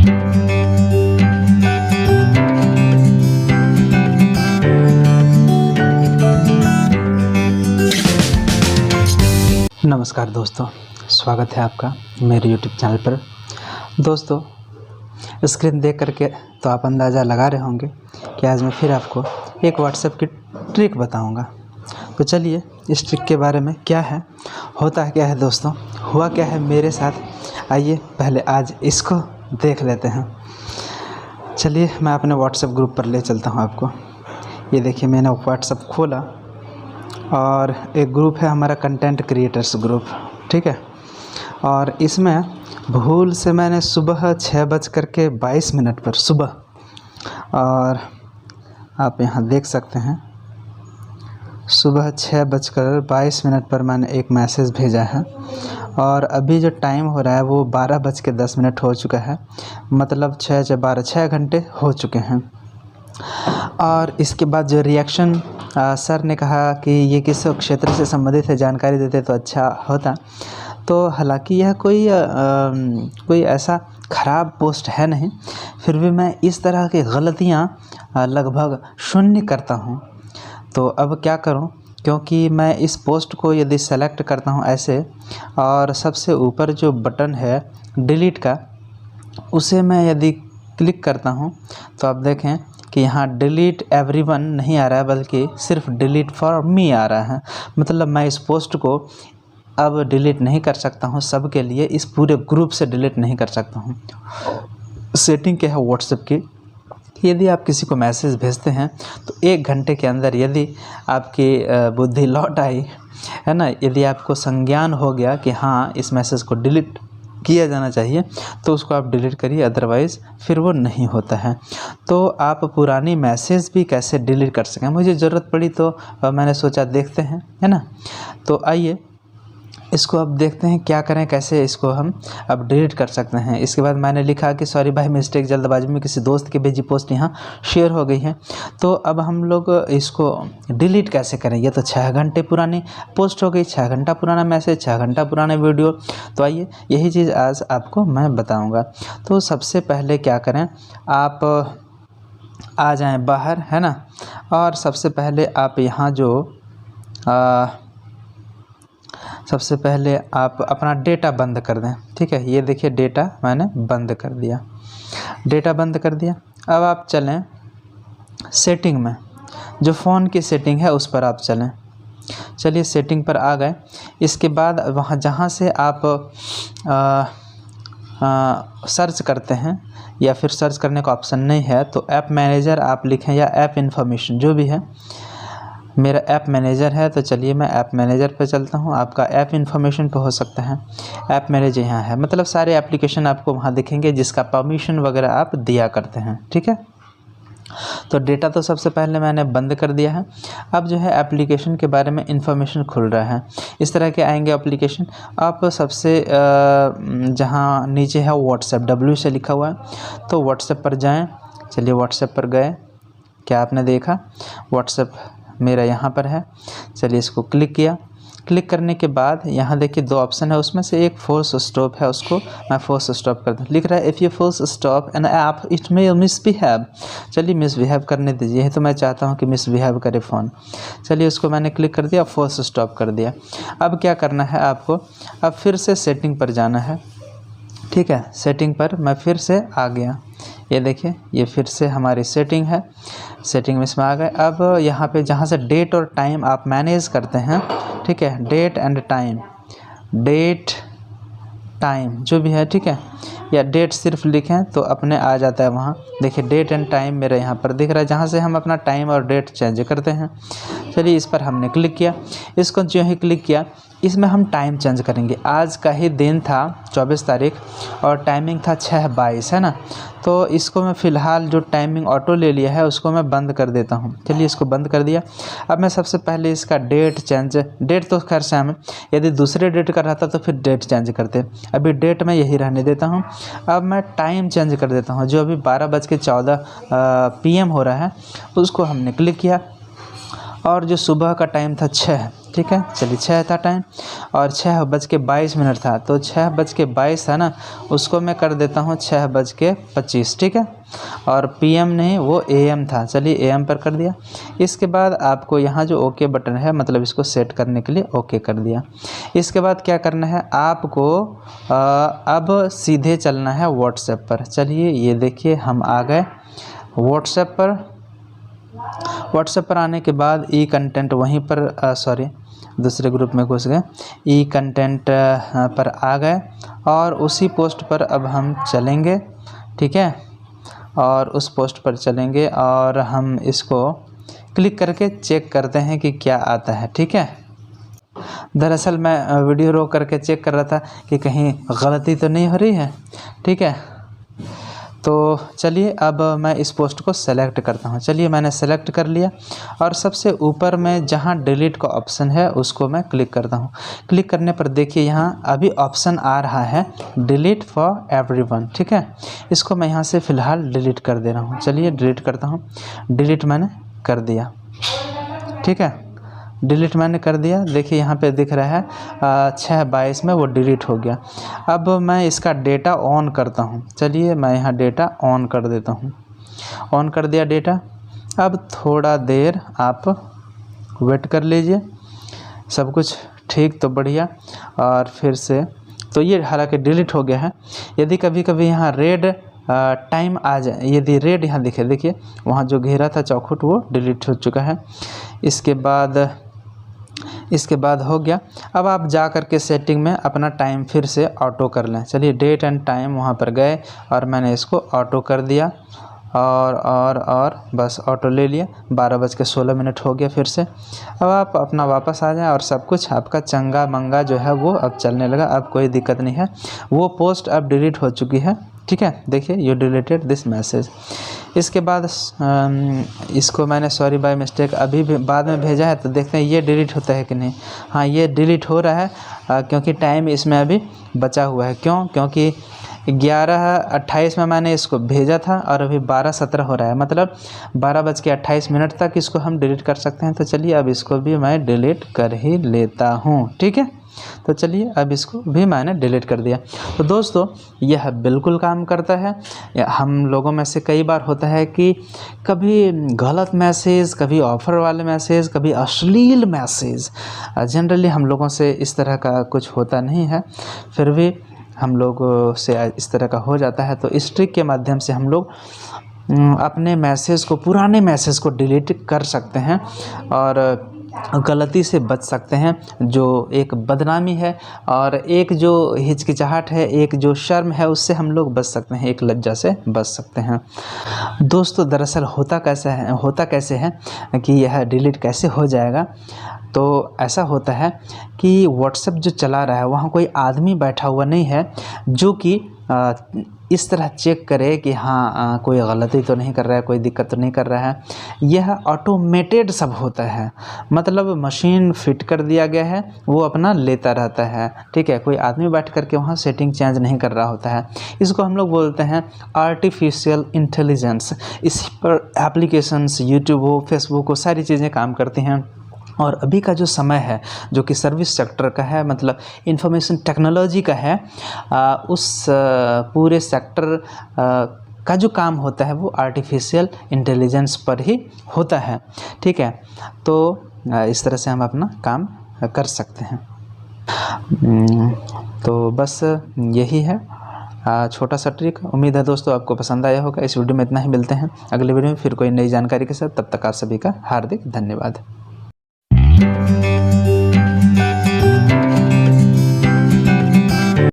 नमस्कार दोस्तों, स्वागत है आपका मेरे YouTube चैनल पर। दोस्तों, स्क्रीन देख करके तो आप अंदाज़ा लगा रहे होंगे कि आज मैं फिर आपको एक WhatsApp की ट्रिक बताऊंगा। तो चलिए इस ट्रिक के बारे में क्या है, होता क्या है दोस्तों, हुआ क्या है मेरे साथ, आइए पहले आज इसको देख लेते हैं। चलिए मैं अपने WhatsApp ग्रुप पर ले चलता हूँ आपको। ये देखिए मैंने WhatsApp खोला और एक ग्रुप है हमारा कंटेंट क्रिएटर्स ग्रुप, ठीक है। और इसमें भूल से मैंने सुबह 6:22 पर सुबह, और आप यहाँ देख सकते हैं सुबह 6:22 पर मैंने एक मैसेज भेजा है। और अभी जो टाइम हो रहा है वो 12:10 हो चुका है, मतलब 6 से 12 6 घंटे हो चुके हैं। और इसके बाद जो रिएक्शन सर ने कहा कि ये किस क्षेत्र से संबंधित है, जानकारी देते तो अच्छा होता। तो हालांकि यह कोई ऐसा ख़राब पोस्ट है नहीं, फिर भी मैं इस तरह की गलतियां लगभग शून्य करता हूं। तो अब क्या करूं, क्योंकि मैं इस पोस्ट को यदि सेलेक्ट करता हूं ऐसे, और सबसे ऊपर जो बटन है डिलीट का, उसे मैं यदि क्लिक करता हूं तो आप देखें कि यहाँ डिलीट एवरीवन नहीं आ रहा है, बल्कि सिर्फ डिलीट फॉर मी आ रहा है। मतलब मैं इस पोस्ट को अब डिलीट नहीं कर सकता हूँ सबके लिए, इस पूरे ग्रुप से डिलीट नहीं कर सकता हूँ। सेटिंग क्या है व्हाट्सएप की, यदि आप किसी को मैसेज भेजते हैं तो 1 घंटे के अंदर यदि आपकी बुद्धि लौट आई है ना, यदि आपको संज्ञान हो गया कि हाँ इस मैसेज को डिलीट किया जाना चाहिए, तो उसको आप डिलीट करिए, अदरवाइज़ फिर वो नहीं होता है। तो आप पुरानी मैसेज भी कैसे डिलीट कर सकें, मुझे ज़रूरत पड़ी तो मैंने सोचा देखते हैं, है ना। तो आइए इसको अब देखते हैं क्या करें, कैसे इसको हम अब डिलीट कर सकते हैं। इसके बाद मैंने लिखा कि सॉरी भाई, मिस्टेक जल्दबाजी में किसी दोस्त की भेजी पोस्ट यहाँ शेयर हो गई है। तो अब हम लोग इसको डिलीट कैसे करें, ये तो 6 घंटे पुरानी पोस्ट हो गई, 6 घंटा पुराना मैसेज, 6 घंटा पुराना वीडियो। तो आइए यही चीज़ आज आपको मैं बताऊँगा। तो सबसे पहले क्या करें, आप आ जाएँ बाहर, है ना। और सबसे पहले आप यहाँ सबसे पहले आप अपना डेटा बंद कर दें, ठीक है। ये देखिए डेटा मैंने बंद कर दिया, डेटा बंद कर दिया। अब आप चलें सेटिंग में, जो फ़ोन की सेटिंग है उस पर आप चलें। चलिए सेटिंग पर आ गए। इसके बाद वहाँ जहाँ से आप सर्च करते हैं, या फिर सर्च करने का ऑप्शन नहीं है तो ऐप मैनेजर आप लिखें, या ऐप इन्फॉर्मेशन, जो भी है। मेरा ऐप मैनेजर है तो चलिए मैं ऐप मैनेजर पे चलता हूँ। आपका ऐप इन्फॉर्मेशन पे हो सकता है, ऐप मैनेजर यहाँ है, मतलब सारे एप्लीकेशन आपको वहाँ दिखेंगे जिसका परमिशन वगैरह आप दिया करते हैं, ठीक है। तो डेटा तो सबसे पहले मैंने बंद कर दिया है। अब जो है एप्लीकेशन के बारे में इंफॉर्मेशन खुल रहा है। इस तरह के आएंगे एप्लीकेशन। आप सबसे जहाँ नीचे है व्हाट्सएप, W से लिखा हुआ है, तो व्हाट्सएप पर जाएँ। चलिए व्हाट्सएप पर गए, क्या आपने देखा व्हाट्सएप मेरा यहाँ पर है। चलिए इसको क्लिक किया। क्लिक करने के बाद यहाँ देखिए 2 ऑप्शन है, उसमें से एक फोर्स स्टॉप है, उसको मैं फोर्स स्टॉप कर दूँ। लिख रहा है if you force stop an app it may misbehave. चलिए मिसबिहेव करने दीजिए, तो मैं चाहता हूँ कि मिसबिहेव करे फ़ोन। चलिए उसको मैंने क्लिक कर दिया, फोर्स स्टॉप कर दिया। अब क्या करना है आपको, अब फिर से सेटिंग पर जाना है, ठीक है। सेटिंग पर मैं फिर से आ गया, ये देखिए ये फिर से हमारी सेटिंग है। सेटिंग में इसमें आ गए। अब यहाँ पे जहाँ से डेट और टाइम आप मैनेज करते हैं, ठीक है, date and time, date time जो भी है, ठीक है, या डेट सिर्फ लिखें तो अपने आ जाता है वहाँ। देखिए डेट एंड टाइम मेरा यहाँ पर दिख रहा है, जहाँ से हम अपना टाइम और डेट चेंज करते हैं। चलिए इस पर हमने क्लिक किया। इसको जो ही क्लिक किया, इसमें हम टाइम चेंज करेंगे। आज का ही दिन था 24 तारीख और टाइमिंग था 6:22, है ना। तो इसको मैं फ़िलहाल जो टाइमिंग ऑटो ले लिया है उसको मैं बंद कर देता हूँ। चलिए इसको बंद कर दिया। अब मैं सबसे पहले इसका डेट चेंज, डेट तो खैर सेम है, यदि दूसरे डेट का रहता तो फिर डेट चेंज करते, अभी डेट मैं यही रहने देता हूँ। अब मैं टाइम चेंज कर देता हूँ, जो अभी 12:14 PM हो रहा है, उसको हमने क्लिक किया। और जो सुबह का टाइम था 6, ठीक है। चलिए 6 था टाइम और 6:22 था, तो 6:22 था ना, उसको मैं कर देता हूँ 6:25, ठीक है। और PM नहीं, वो AM था, चलिए AM पर कर दिया। इसके बाद आपको यहाँ जो ओके बटन है, मतलब इसको सेट करने के लिए ओके कर दिया। इसके बाद क्या करना है आपको, अब सीधे चलना है व्हाट्सएप पर। चलिए ये देखिए हम आ गए व्हाट्सएप पर। व्हाट्सएप पर आने के बाद ई कंटेंट वहीं पर दूसरे ग्रुप में घुस गए, ई कंटेंट पर आ गए और उसी पोस्ट पर अब हम चलेंगे, ठीक है। और उस पोस्ट पर चलेंगे और हम इसको क्लिक करके चेक करते हैं कि क्या आता है, ठीक है। दरअसल मैं वीडियो रोक करके चेक कर रहा था कि कहीं गलती तो नहीं हो रही है, ठीक है। तो चलिए अब मैं इस पोस्ट को सेलेक्ट करता हूँ। चलिए मैंने सेलेक्ट कर लिया और सबसे ऊपर में जहाँ डिलीट का ऑप्शन है उसको मैं क्लिक करता हूँ। क्लिक करने पर देखिए यहाँ अभी ऑप्शन आ रहा है डिलीट फॉर एवरीवन, ठीक है। इसको मैं यहाँ से फ़िलहाल डिलीट कर दे रहा हूँ। चलिए डिलीट करता हूँ। डिलीट मैंने कर दिया, ठीक है। डिलीट मैंने कर दिया। देखिए यहाँ पे दिख रहा है 6:22 में वो डिलीट हो गया। अब मैं इसका डेटा ऑन करता हूँ। चलिए मैं यहाँ डेटा ऑन कर देता हूँ। ऑन कर दिया डेटा। अब थोड़ा देर आप वेट कर लीजिए, सब कुछ ठीक तो बढ़िया। और फिर से तो ये हालांकि डिलीट हो गया है। यदि कभी कभी यहाँ रेड टाइम आ जाए, यदि रेड यहाँ दिखे, देखिए वहाँ जो घेरा था चौखुट वो डिलीट हो चुका है। इसके बाद हो गया। अब आप जा कर के सेटिंग में अपना टाइम फिर से ऑटो कर लें। चलिए डेट एंड टाइम वहाँ पर गए और मैंने इसको ऑटो कर दिया और बस ऑटो ले लिया। 12:16 हो गया फिर से। अब आप अपना वापस आ जाएं और सब कुछ आपका चंगा मंगा जो है वो अब चलने लगा। अब कोई दिक्कत नहीं है, वो पोस्ट अब डिलीट हो चुकी है, ठीक है। देखिए यू डिलीटेड दिस मैसेज। इसके बाद इसको मैंने सॉरी बाय मिस्टेक अभी भी बाद में भेजा है, तो देखते हैं ये डिलीट होता है कि नहीं। हाँ ये डिलीट हो रहा है क्योंकि टाइम इसमें अभी बचा हुआ है। क्योंकि 11:28 में मैंने इसको भेजा था और अभी 12:17 हो रहा है, मतलब 12:28 तक इसको हम डिलीट कर सकते हैं। तो चलिए अब इसको भी मैं डिलीट कर ही लेता हूँ, ठीक है। तो चलिए अब इसको भी मैंने डिलीट कर दिया। तो दोस्तों यह बिल्कुल काम करता है। हम लोगों में से कई बार होता है कि कभी गलत मैसेज, कभी ऑफ़र वाले मैसेज, कभी अश्लील मैसेज, जनरली हम लोगों से इस तरह का कुछ होता नहीं है, फिर भी हम लोग से इस तरह का हो जाता है। तो इस ट्रिक के माध्यम से हम लोग अपने मैसेज को, पुराने मैसेज को डिलीट कर सकते हैं और गलती से बच सकते हैं। जो एक बदनामी है और एक जो हिचकिचाहट है, एक जो शर्म है, उससे हम लोग बच सकते हैं, एक लज्जा से बच सकते हैं। दोस्तों दरअसल होता कैसे है कि यह डिलीट कैसे हो जाएगा। तो ऐसा होता है कि व्हाट्सएप जो चला रहा है वहाँ कोई आदमी बैठा हुआ नहीं है जो कि इस तरह चेक करे कि हाँ कोई गलती तो नहीं कर रहा है, कोई दिक्कत तो नहीं कर रहा है। यह ऑटोमेटेड सब होता है, मतलब मशीन फिट कर दिया गया है, वो अपना लेता रहता है, ठीक है। कोई आदमी बैठ कर के वहाँ सेटिंग चेंज नहीं कर रहा होता है। इसको हम लोग बोलते हैं आर्टिफिशियल इंटेलिजेंस। इसी पर एप्लीकेशंस, यूट्यूब हो, फेसबुक हो, सारी चीज़ें काम करती हैं। और अभी का जो समय है जो कि सर्विस सेक्टर का है, मतलब इंफॉर्मेशन टेक्नोलॉजी का है, उस पूरे सेक्टर का जो काम होता है वो आर्टिफिशियल इंटेलिजेंस पर ही होता है, ठीक है। तो इस तरह से हम अपना काम कर सकते हैं। तो बस यही है छोटा सा ट्रिक। उम्मीद है दोस्तों आपको पसंद आया होगा। इस वीडियो में इतना ही, मिलते हैं अगले वीडियो में फिर कोई नई जानकारी के साथ। तब तक आप सभी का हार्दिक धन्यवाद।